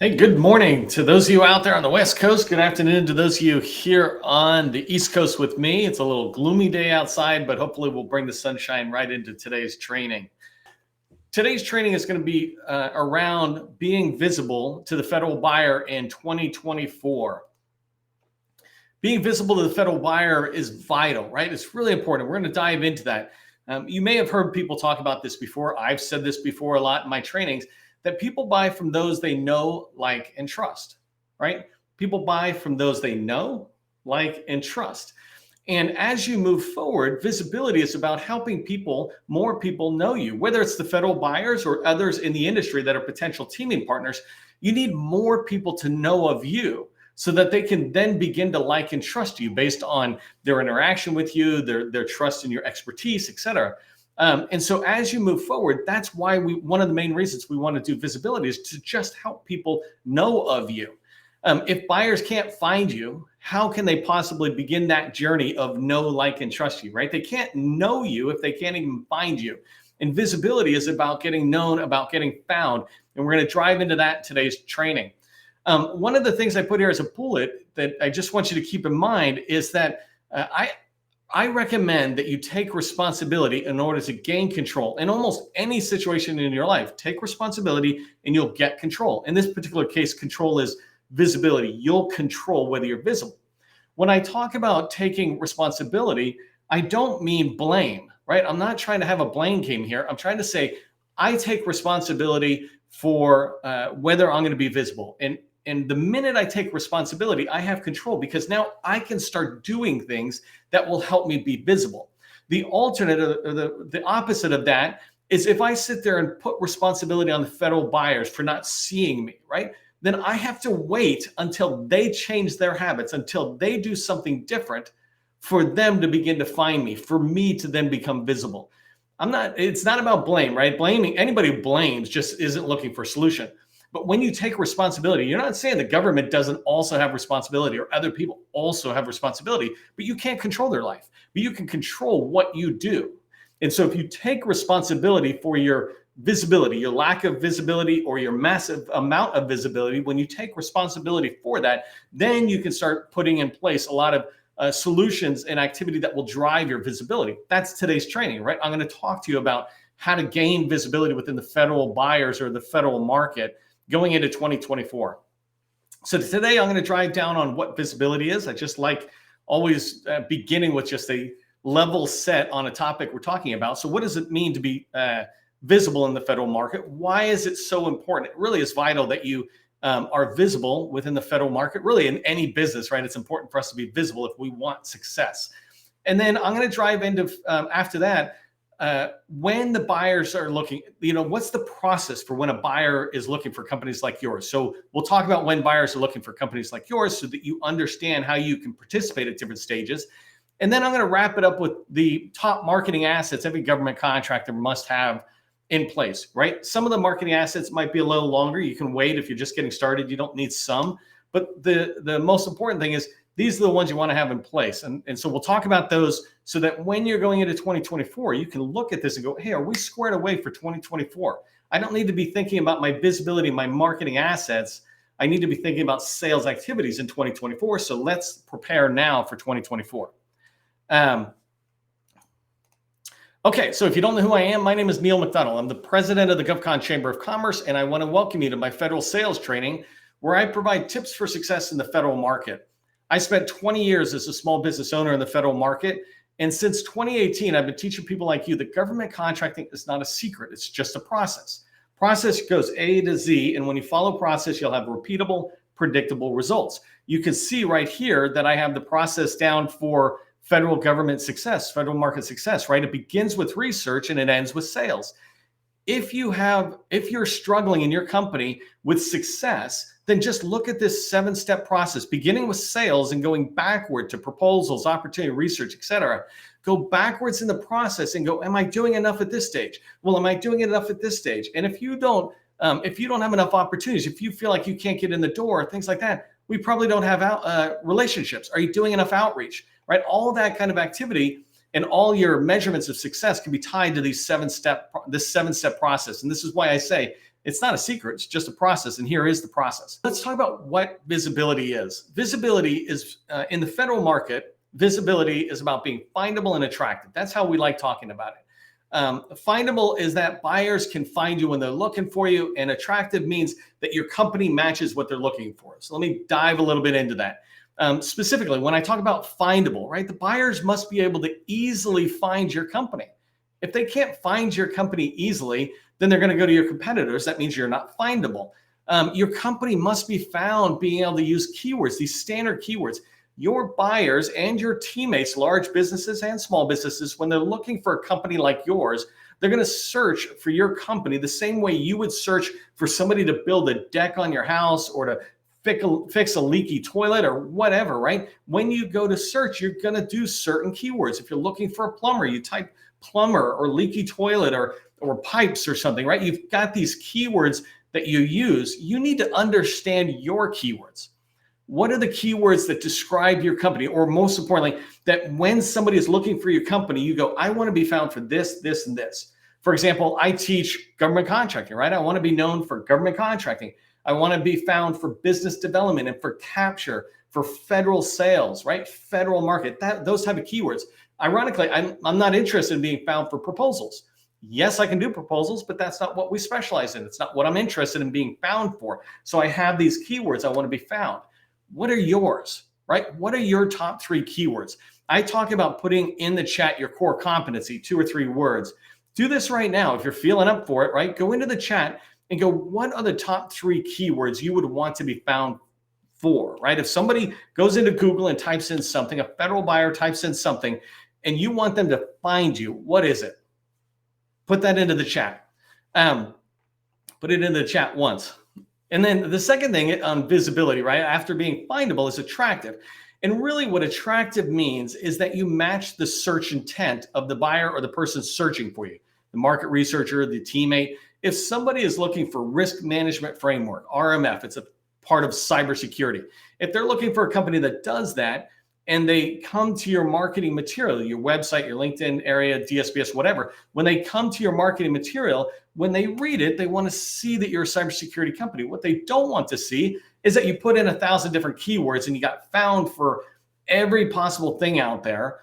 Hey, good morning to those of you out there on the West Coast. Good afternoon to those of you here on the East Coast with me. It's a little gloomy day outside, but hopefully we'll bring the sunshine right into today's training. Today's training is going to be around being visible to the federal buyer in 2024. Being visible to the federal buyer is vital, right? It's really important. We're going to dive into that. You may have heard people talk about this before. I've said this before a lot in my trainings, that people buy from those they know, like, and trust, right? People buy from those they know, like, and trust. And as you move forward, visibility is about helping more people know you, whether it's the federal buyers or others in the industry that are potential teaming partners. You need more people to know of you so that they can then begin to like and trust you based on their interaction with you, their trust in your expertise, et cetera. And so as you move forward, that's why one of the main reasons we want to do visibility is to just help people know of you. If buyers can't find you, how can they possibly begin that journey of know, like, and trust you, right? They can't know you if they can't even find you. And visibility is about getting known, about getting found. And we're going to drive into that in today's training. One of the things I put here as a bullet that I just want you to keep in mind is that I recommend that you take responsibility in order to gain control in almost any situation in your life. Take responsibility and you'll get control. In this particular case, control is visibility. You'll control whether you're visible. When I talk about taking responsibility, I don't mean blame, right? I'm not trying to have a blame game here. I'm trying to say I take responsibility for whether I'm going to be visible. And the minute I take responsibility, I have control because now I can start doing things that will help me be visible. The alternative, or the opposite of that, is if I sit there and put responsibility on the federal buyers for not seeing me, right? Then I have to wait until they change their habits, until they do something different for them to begin to find me, for me to then become visible. It's not about blame, right? Anybody who blames just isn't looking for a solution. But when you take responsibility, you're not saying the government doesn't also have responsibility or other people also have responsibility, but you can't control their life, but you can control what you do. And so if you take responsibility for your visibility, your lack of visibility, or your massive amount of visibility, when you take responsibility for that, then you can start putting in place a lot of solutions and activity that will drive your visibility. That's today's training, right? I'm going to talk to you about how to gain visibility within the federal buyers or the federal market going into 2024. So today I'm going to drive down on what visibility is. I just like always beginning with just a level set on a topic we're talking about. So what does it mean to be visible in the federal market? Why is it so important? It really is vital that you are visible within the federal market, really in any business, right? It's important for us to be visible if we want success. And then I'm going to drive into, after that, when the buyers are looking, what's the process for when a buyer is looking for companies like yours? So we'll talk about when buyers are looking for companies like yours so that you understand how you can participate at different stages. And then I'm going to wrap it up with the top marketing assets every government contractor must have in place, right? Some of the marketing assets might be a little longer. You can wait if you're just getting started. You don't need some. But the most important thing is these are the ones you want to have in place. And so we'll talk about those so that when you're going into 2024, you can look at this and go, hey, are we squared away for 2024? I don't need to be thinking about my visibility, my marketing assets. I need to be thinking about sales activities in 2024. So let's prepare now for 2024. Okay, so if you don't know who I am, my name is Neil McDonnell. I'm the president of the GovCon Chamber of Commerce, and I want to welcome you to my federal sales training, where I provide tips for success in the federal market. I spent 20 years as a small business owner in the federal market. And since 2018, I've been teaching people like you that government contracting is not a secret. It's just a process. Process goes A to Z. And when you follow process, you'll have repeatable, predictable results. You can see right here that I have the process down for federal government success, federal market success, right? It begins with research and it ends with sales. If you're struggling in your company with success, then just look at this 7-step process, beginning with sales and going backward to proposals, opportunity, research, et cetera. Go backwards in the process and go, am I doing enough at this stage? Well, am I doing enough at this stage? And if you don't have enough opportunities, if you feel like you can't get in the door, things like that, we probably don't have relationships. Are you doing enough outreach, right? All that kind of activity and all your measurements of success can be tied to this 7-step process. And this is why I say It's not a secret, it's just a process. And here is the process. Let's talk about what visibility is. Visibility is in the federal market, visibility is about being findable and attractive. That's how we like talking about it. Findable is that buyers can find you when they're looking for you, and attractive means that your company matches what they're looking for. So let me dive a little bit into that. Specifically, when I talk about findable, right, the buyers must be able to easily find your company. If they can't find your company easily, then they're going to go to your competitors. That means you're not findable. Your company must be found being able to use keywords, these standard keywords. Your buyers and your teammates, large businesses and small businesses, when they're looking for a company like yours, they're going to search for your company the same way you would search for somebody to build a deck on your house or to fix a leaky toilet or whatever, right? When you go to search, you're going to do certain keywords. If you're looking for a plumber, you type plumber or leaky toilet or pipes or something, right? You've got these keywords that you use. You need to understand your keywords. What are the keywords that describe your company? Or most importantly, that when somebody is looking for your company, you go, I want to be found for this, this, and this. For example, I teach government contracting, right? I want to be known for government contracting. I want to be found for business development and for capture, for federal sales, right? Federal market, those type of keywords. Ironically, I'm not interested in being found for proposals. Yes, I can do proposals, but that's not what we specialize in. It's not what I'm interested in being found for. So I have these keywords I want to be found. What are yours, right? What are your top 3 keywords? I talk about putting in the chat your core competency, 2 or 3 words. Do this right now. If you're feeling up for it, right? Go into the chat and go, what are the top 3 keywords you would want to be found for, right? If somebody goes into Google and types in something, a federal buyer types in something, and you want them to find you, what is it? Put that into the chat. Put it into the chat once. And then the second thing on visibility, right, after being findable, is attractive. And really what attractive means is that you match the search intent of the buyer or the person searching for you, the market researcher, the teammate. If somebody is looking for risk management framework, RMF, it's a part of cybersecurity. If they're looking for a company that does that, and they come to your marketing material, your website, your LinkedIn area, DSBS, whatever, when they come to your marketing material, when they read it, they want to see that you're a cybersecurity company. What they don't want to see is that you put in 1,000 different keywords and you got found for every possible thing out there.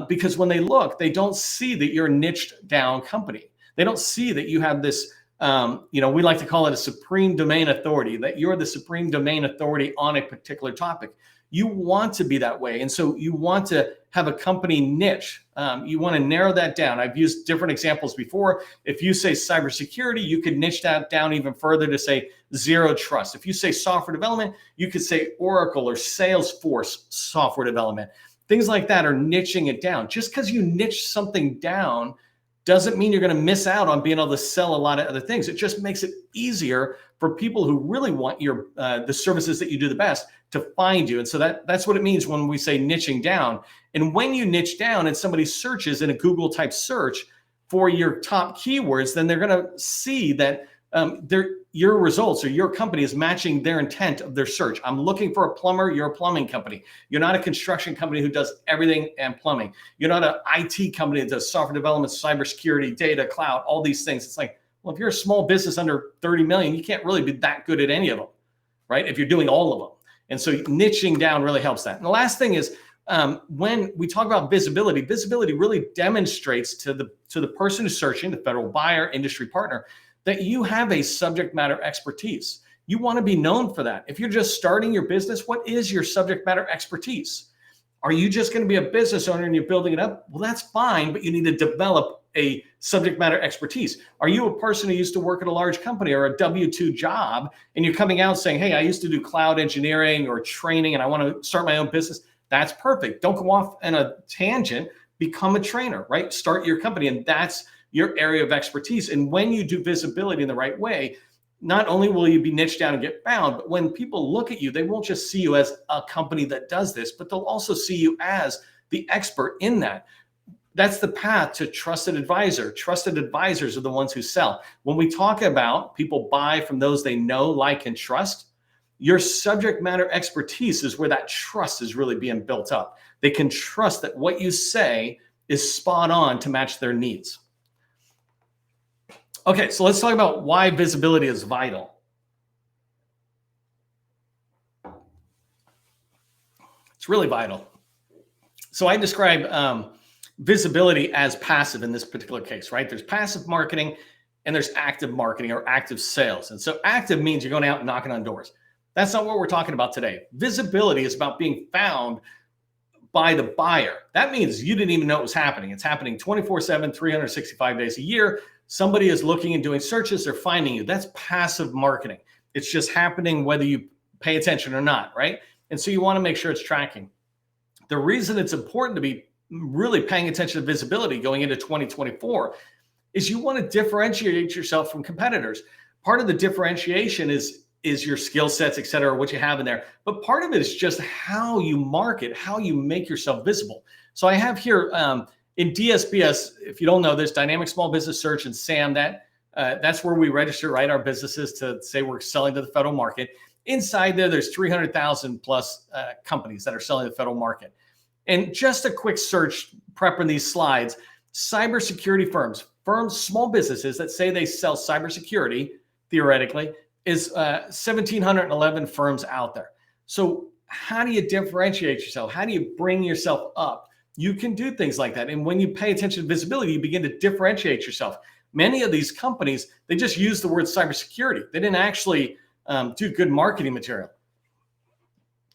Because when they look, they don't see that you're a niched down company. They don't see that you have this, we like to call it a supreme domain authority, that you're the supreme domain authority on a particular topic. You want to be that way. And so you want to have a company niche. You want to narrow that down. I've used different examples before. If you say cybersecurity, you could niche that down even further to say zero trust. If you say software development, you could say Oracle or Salesforce software development. Things like that are niching it down. Just because you niche something down doesn't mean you're going to miss out on being able to sell a lot of other things. It just makes it easier for people who really want your the services that you do the best to find you. And so that's what it means when we say niching down. And when you niche down and somebody searches in a Google type search for your top keywords, then they're going to see that your results or your company is matching their intent of their search. I'm looking for a plumber. You're a plumbing company. You're not a construction company who does everything and plumbing. You're not an IT company that does software development, cybersecurity, data, cloud, all these things. It's like, well, if you're a small business under 30 million, you can't really be that good at any of them, right? If you're doing all of them. And so niching down really helps that. And the last thing is when we talk about visibility, visibility really demonstrates to the person who's searching, the federal buyer, industry partner, that you have a subject matter expertise. You want to be known for that. If you're just starting your business, what is your subject matter expertise? Are you just going to be a business owner and you're building it up? Well, that's fine, but you need to develop a subject matter expertise. Are you a person who used to work at a large company or a W-2 job and you're coming out saying, hey, I used to do cloud engineering or training and I want to start my own business? That's perfect. Don't go off on a tangent. Become a trainer, right? Start your company, and that's your area of expertise. And when you do visibility in the right way, not only will you be niched down and get found, but when people look at you, they won't just see you as a company that does this, but they'll also see you as the expert in that. That's the path to trusted advisor. Trusted advisors are the ones who sell. When we talk about people buy from those they know, like, and trust, your subject matter expertise is where that trust is really being built up. They can trust that what you say is spot on to match their needs. Okay, so let's talk about why visibility is vital. It's really vital. So I describe visibility as passive in this particular case, right? There's passive marketing and there's active marketing or active sales. And so active means you're going out and knocking on doors. That's not what we're talking about today. Visibility is about being found by the buyer. That means you didn't even know it was happening. It's happening 24/7, 365 days a year. Somebody is looking and doing searches. They're finding you. That's passive marketing. It's just happening whether you pay attention or not, right? And so you want to make sure it's tracking. The reason it's important to be really paying attention to visibility going into 2024 is you want to differentiate yourself from competitors. Part of the differentiation is your skill sets, et cetera, what you have in there. But part of it is just how you market, how you make yourself visible. So I have here in DSBS, if you don't know this, Dynamic Small Business Search and SAM, that's where we register, right, our businesses to say we're selling to the federal market. Inside there's 300,000 plus companies that are selling to the federal market. And just a quick search, prepping these slides, cybersecurity firms, small businesses that say they sell cybersecurity, theoretically, is 1,711 firms out there. So how do you differentiate yourself? How do you bring yourself up? You can do things like that. And when you pay attention to visibility, you begin to differentiate yourself. Many of these companies, they just use the word cybersecurity. They didn't actually do good marketing material.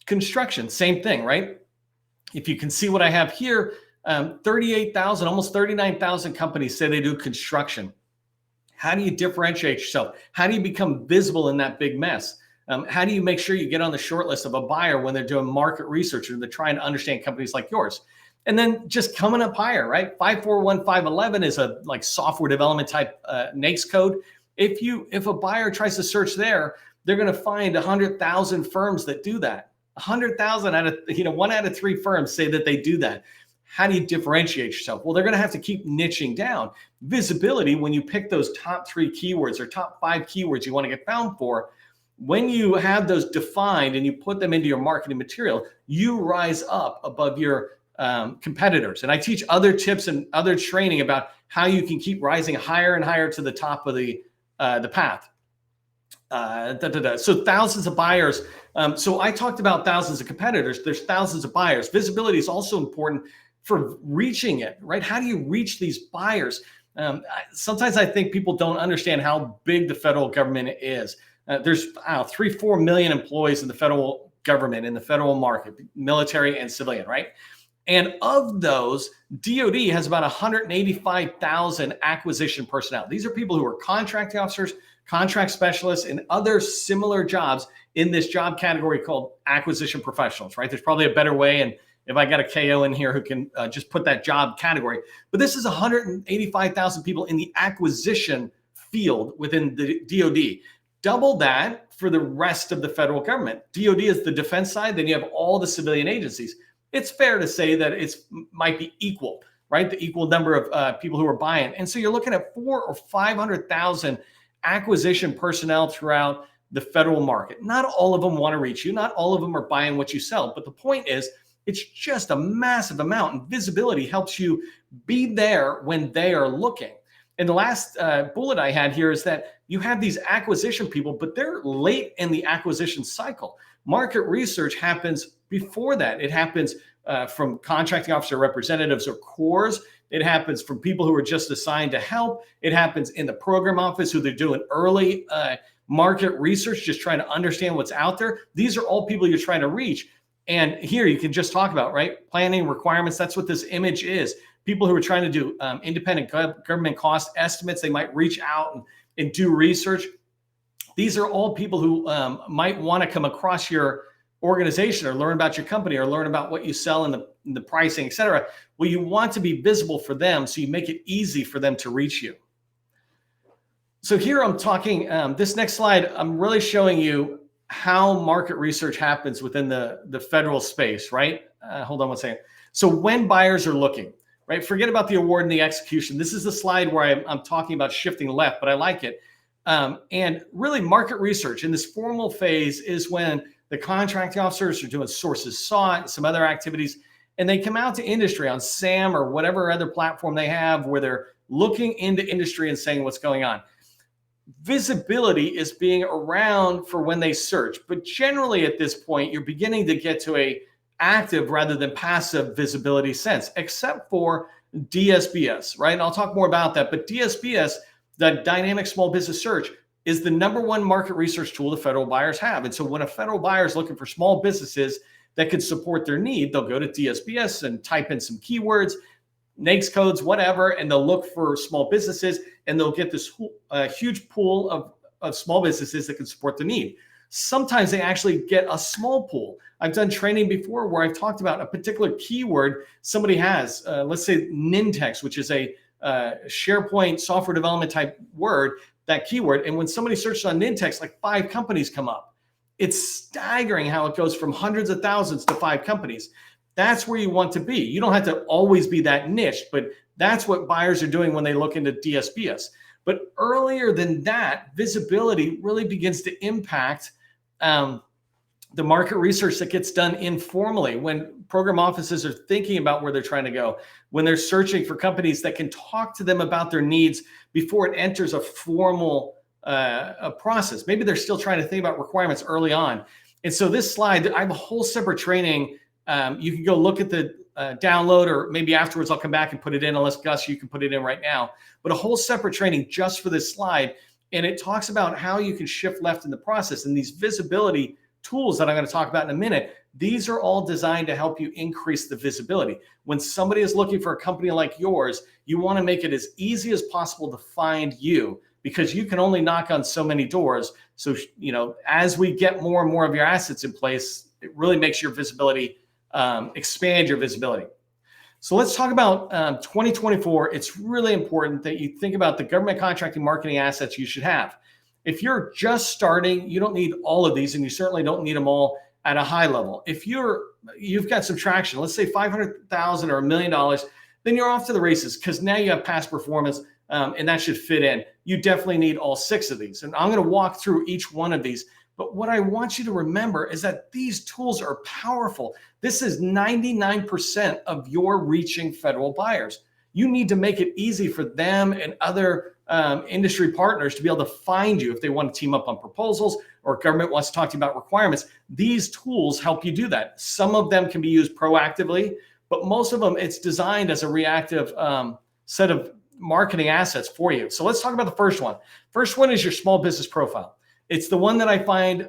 Construction, same thing, right? If you can see what I have here, 38,000, almost 39,000 companies say they do construction. How do you differentiate yourself? How do you become visible in that big mess? How do you make sure you get on the short list of a buyer when they're doing market research or they're trying to understand companies like yours? And then just coming up higher, right? 541511 is a like software development type NAICS code. If a buyer tries to search there, they're going to find 100,000 firms that do that. 100,000 out of, 1 out of 3 firms say that they do that. How do you differentiate yourself? Well, they're going to have to keep niching down. Visibility, when you pick those top 3 keywords or top 5 keywords you want to get found for, when you have those defined and you put them into your marketing material, you rise up above your competitors. And I teach other tips and other training about how you can keep rising higher and higher to the top of the path. So thousands of buyers. So I talked about thousands of competitors. There's thousands of buyers. Visibility is also important for reaching it, right? How do you reach these buyers? Sometimes I think people don't understand how big the federal government is. There's 3-4 million employees in the federal government, in the federal market, military and civilian, right? And of those, DoD has about 185,000 acquisition personnel. These are people who are contracting officers, contract specialists, and other similar jobs in this job category called acquisition professionals, right? There's probably a better way. And if I got a KO in here who can just put that job category, but this is 185,000 people in the acquisition field within the DoD. Double that for the rest of the federal government. DoD is the defense side, then you have all the civilian agencies. It's fair to say that it's might be equal, right? The equal number of people who are buying. And so you're looking at 400,000 or 500,000 acquisition personnel throughout the federal market. Not all of them want to reach you. Not all of them are buying what you sell. But the point is, it's just a massive amount. And visibility helps you be there when they are looking. And the last bullet I had here is that you have these acquisition people, but they're late in the acquisition cycle. Market research happens before that. It happens from contracting officer representatives or cores. It happens from people who are just assigned to help. It happens in the program office who they're doing early market research, just trying to understand what's out there. These are all people you're trying to reach. And here you can just talk about, right? Planning requirements. That's what this image is. People who are trying to do independent government cost estimates. They might reach out and do research. These are all people who might want to come across your organization or learn about your company or learn about what you sell and the pricing, et cetera. Well, you want to be visible for them, so you make it easy for them to reach you. So here I'm talking, this next slide, I'm really showing you how market research happens within the federal space, right? Hold on one second. So when buyers are looking, right? Forget about the award and the execution. This is the slide where I'm talking about shifting left, but I like it. And really market research in this formal phase is when the contracting officers are doing sources sought and some other activities, and they come out to industry on SAM or whatever other platform they have where they're looking into industry and saying what's going on. visibility is being around for when they search. But generally at this point, you're beginning to get to a active rather than passive visibility sense, except for DSBS, right? And I'll talk more about that. But DSBS, the Dynamic Small Business Search, is the #1 market research tool the federal buyers have. And so when a federal buyer is looking for small businesses that can support their need, they'll go to DSBS and type in some keywords, NAICS codes, whatever, and they'll look for small businesses, and they'll get this huge pool of small businesses that can support the need. Sometimes they actually get a small pool. I've done training before where I've talked about a particular keyword somebody has, let's say Nintex, which is a SharePoint software development type word, that keyword. And when somebody searches on Nintex, like 5 companies come up. It's staggering how it goes from hundreds of thousands to 5 companies. That's where you want to be. You don't have to always be that niche, but that's what buyers are doing when they look into DSBS. But earlier than that, visibility really begins to impact the market research that gets done informally when program offices are thinking about where they're trying to go, when they're searching for companies that can talk to them about their needs before it enters a formal process. Maybe they're still trying to think about requirements early on. And so this slide, I have a whole separate training. You can go look at the download, or maybe afterwards I'll come back and put it in, unless Gus, you can put it in right now. But a whole separate training just for this slide. And it talks about how you can shift left in the process. And these visibility tools that I'm going to talk about in a minute, these are all designed to help you increase the visibility. When somebody is looking for a company like yours, you want to make it as easy as possible to find you, because you can only knock on so many doors. So, as we get more and more of your assets in place, it really makes your visibility, expand your visibility. So let's talk about 2024. It's really important that you think about the government contracting marketing assets you should have. If you're just starting, you don't need all of these, and you certainly don't need them all at a high level. If you've got some traction, let's say $500,000 or $1 million, then you're off to the races, because now you have past performance, and that should fit in. You definitely need all 6 of these, and I'm going to walk through each one of these. But what I want you to remember is that these tools are powerful. This is 99% of your reaching federal buyers. You need to make it easy for them and other industry partners to be able to find you if they want to team up on proposals, or government wants to talk to you about requirements. These tools help you do that. Some of them can be used proactively, but most of them, it's designed as a reactive set of marketing assets for you. So let's talk about the first one. First one is your small business profile. It's the one that I find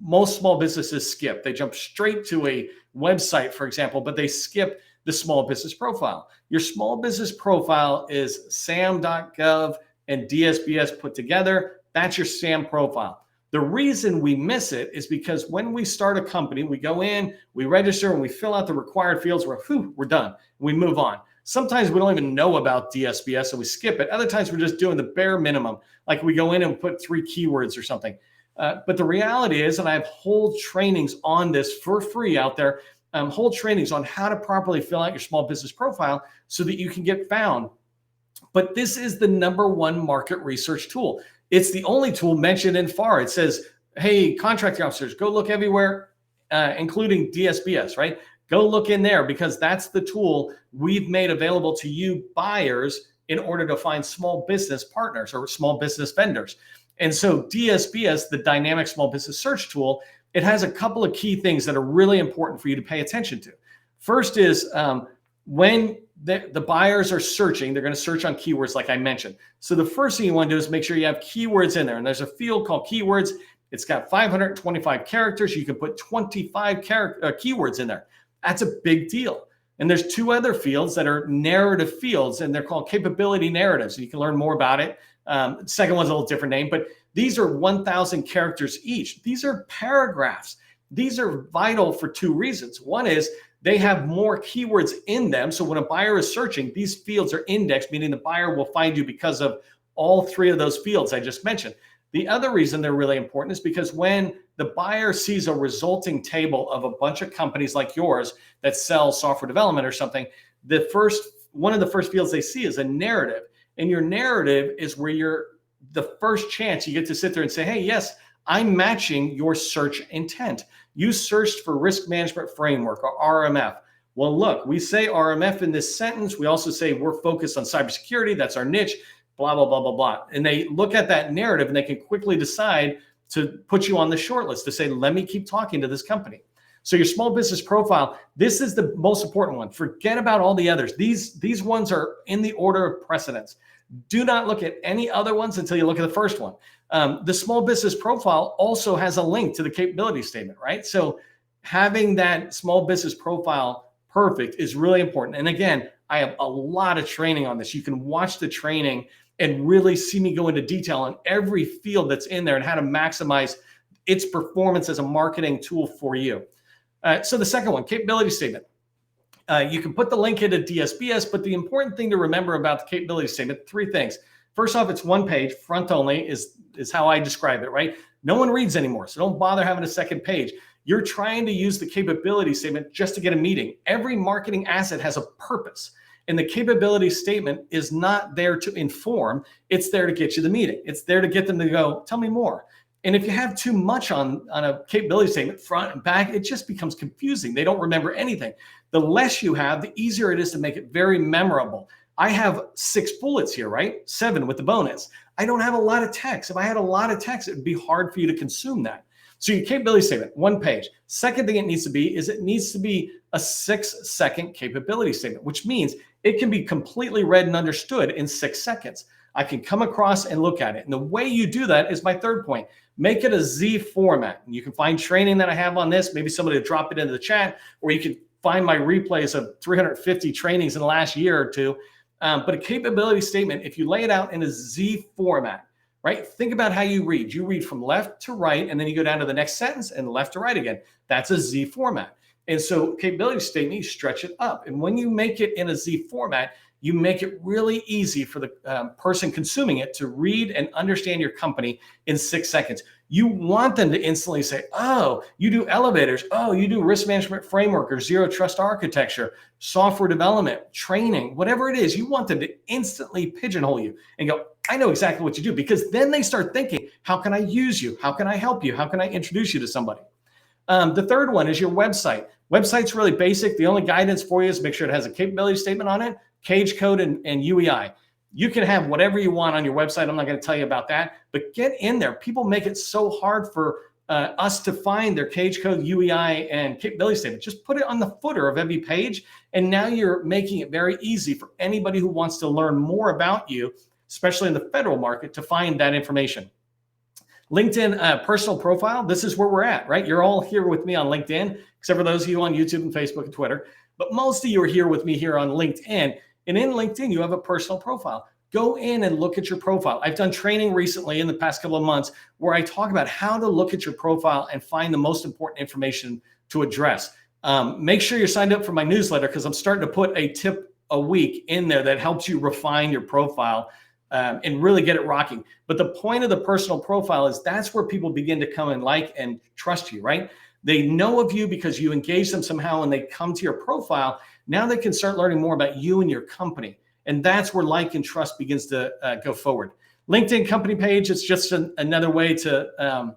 most small businesses skip. They jump straight to a website, for example, but they skip the small business profile. Your small business profile is SAM.gov and DSBS put together. That's your SAM profile. The reason we miss it is because when we start a company, we go in, we register, and we fill out the required fields. We're done. We move on. Sometimes we don't even know about DSBS, so we skip it. Other times we're just doing the bare minimum, like we go in and put 3 keywords or something. But the reality is, and I have whole trainings on this for free out there, whole trainings on how to properly fill out your small business profile so that you can get found. But this is the #1 market research tool. It's the only tool mentioned in FAR. It says, hey, contracting officers, go look everywhere, including DSBS, right? Go look in there, because that's the tool we've made available to you buyers in order to find small business partners or small business vendors. And so DSBS, the Dynamic Small Business Search tool, it has a couple of key things that are really important for you to pay attention to. First is when the buyers are searching, they're going to search on keywords like I mentioned. So the first thing you want to do is make sure you have keywords in there. And there's a field called keywords. It's got 525 characters. You can put 25 keywords in there. That's a big deal. And there's 2 other fields that are narrative fields, and they're called capability narratives. And you can learn more about it. The second one's a little different name, but these are 1,000 characters each. These are paragraphs. These are vital for 2 reasons. One is they have more keywords in them. So when a buyer is searching, these fields are indexed, meaning the buyer will find you because of all 3 of those fields I just mentioned. The other reason they're really important is because when the buyer sees a resulting table of a bunch of companies like yours that sell software development or something, one of the first fields they see is a narrative. And your narrative is where you're the first chance you get to sit there and say, hey, yes, I'm matching your search intent. You searched for risk management framework, or RMF. Well, look, we say RMF in this sentence. We also say we're focused on cybersecurity. That's our niche. blah, blah, blah, blah, blah. And they look at that narrative and they can quickly decide to put you on the short list to say, let me keep talking to this company. So your small business profile, this is the most important one. Forget about all the others. These ones are in the order of precedence. Do not look at any other ones until you look at the first one. The small business profile also has a link to the capability statement, right? So having that small business profile perfect is really important. And again, I have a lot of training on this. You can watch the training and really see me go into detail on every field that's in there and how to maximize its performance as a marketing tool for you. So the second one, capability statement. You can put the link into DSBS, but the important thing to remember about the capability statement, 3 things. First off, it's 1 page, front only is how I describe it, right? No one reads anymore, so don't bother having a second page. You're trying to use the capability statement just to get a meeting. Every marketing asset has a purpose, and the capability statement is not there to inform, it's there to get you the meeting. It's there to get them to go, tell me more. And if you have too much on a capability statement, front and back, it just becomes confusing. They don't remember anything. The less you have, the easier it is to make it very memorable. I have 6 bullets here, right? 7 with the bonus. I don't have a lot of text. If I had a lot of text, it would be hard for you to consume that. So your capability statement, 1 page. Second thing it needs to be is it needs to be a 6-second capability statement, which means it can be completely read and understood in 6 seconds. I can come across and look at it. And the way you do that is my third point. Make it a Z format. And you can find training that I have on this. Maybe somebody will drop it into the chat, or you can find my replays of 350 trainings in the last year or two. But a capability statement, if you lay it out in a Z format, right? Think about how you read. You read from left to right, and then you go down to the next sentence and left to right again. That's a Z format. And so capability statement, you stretch it up. And when you make it in a Z format, you make it really easy for the person consuming it to read and understand your company in 6 seconds. You want them to instantly say, oh, you do elevators. Oh, you do risk management framework or zero trust architecture, software development, training, whatever it is. You want them to instantly pigeonhole you and go, I know exactly what you do, because then they start thinking, how can I use you? How can I help you? How can I introduce you to somebody? The third one is your website. Website's really basic. The only guidance for you is make sure it has a capability statement on it, cage code, and UEI. You can have whatever you want on your website. I'm not going to tell you about that, but get in there. People make it so hard for us to find their cage code, UEI, and capability statement. Just put it on the footer of every page, and now you're making it very easy for anybody who wants to learn more about you, especially in the federal market, to find that information. LinkedIn personal profile, this is where we're at, right? You're all here with me on LinkedIn, except for those of you on YouTube and Facebook and Twitter. But most of you are here with me here on LinkedIn. And in LinkedIn, you have a personal profile. Go in and look at your profile. I've done training recently in the past couple of months where I talk about how to look at your profile and find the most important information to address. Make sure you're signed up for my newsletter, because I'm starting to put a tip a week in there that helps you refine your profile and really get it rocking. But the point of the personal profile is that's where people begin to come and like and trust you, right? They know of you because you engage them somehow and they come to your profile. Now they can start learning more about you and your company. And that's where like and trust begins to go forward. LinkedIn company page, it's just another way to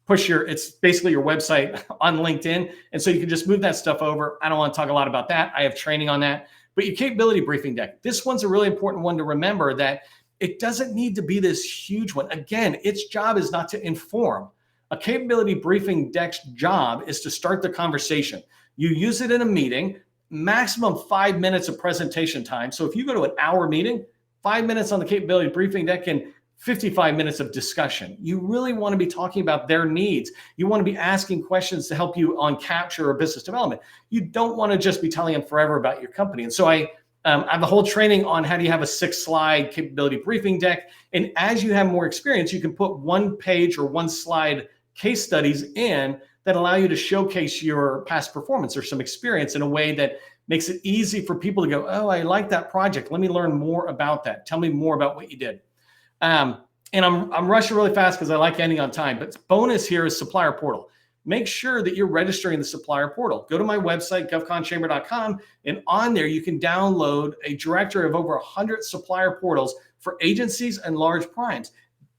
push it's basically your website on LinkedIn. And so you can just move that stuff over. I don't want to talk a lot about that. I have training on that. But your capability briefing deck, this one's a really important one to remember, that it doesn't need to be this huge one. Again, its job is not to inform. A capability briefing deck's job is to start the conversation. You use it in a meeting, maximum 5 minutes of presentation time. So if you go to an hour meeting, 5 minutes on the capability briefing deck and 55 minutes of discussion. You really want to be talking about their needs. You want to be asking questions to help you on capture or business development. You don't want to just be telling them forever about your company. And so I have a whole training on how do you have a 6-slide capability briefing deck. And as you have more experience, you can put 1 page or 1 slide case studies in that allow you to showcase your past performance or some experience in a way that makes it easy for people to go, oh, I like that project. Let me learn more about that. Tell me more about what you did. And I'm rushing really fast because I like ending on time, but bonus here is supplier portal. Make sure that you're registering the supplier portal. Go to my website, govconchamber.com, and on there you can download a directory of over 100 supplier portals for agencies and large primes.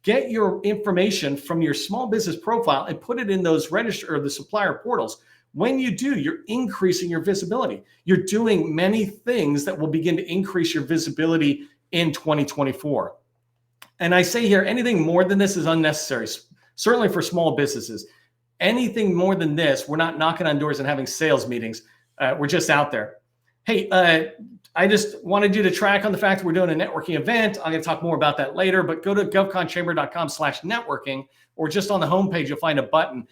Get your information from your small business profile and put it in those the supplier portals. When you do, you're increasing your visibility. You're doing many things that will begin to increase your visibility in 2024. And I say here, anything more than this is unnecessary, certainly for small businesses. Anything more than this, we're not knocking on doors and having sales meetings. We're just out there. Hey, I just wanted you to track on the fact that we're doing a networking event. I'm going to talk more about that later, but go to govconchamber.com/networking, or just on the homepage, you'll find a button.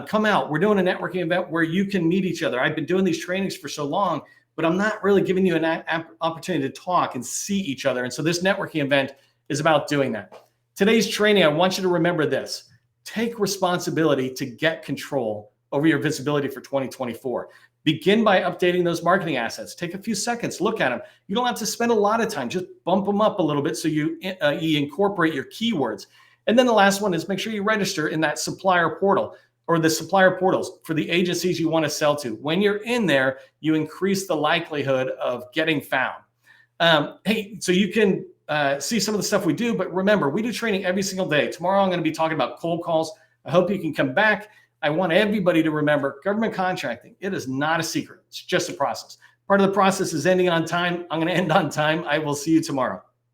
Come out. We're doing a networking event where you can meet each other. I've been doing these trainings for so long, but I'm not really giving you an opportunity to talk and see each other. And so this networking event is about doing that. Today's training, I want you to remember this. Take responsibility to get control over your visibility for 2024. Begin by updating those marketing assets. Take a few seconds, look at them. You don't have to spend a lot of time. Just bump them up a little bit so you incorporate your keywords. And then the last one is make sure you register in that supplier portal or the supplier portals for the agencies you want to sell to. When you're in there, you increase the likelihood of getting found. Hey, so you can see some of the stuff we do, but remember, we do training every single day. Tomorrow, I'm going to be talking about cold calls. I hope you can come back. I want everybody to remember government contracting. It is not a secret. It's just a process. Part of the process is ending on time. I'm going to end on time. I will see you tomorrow.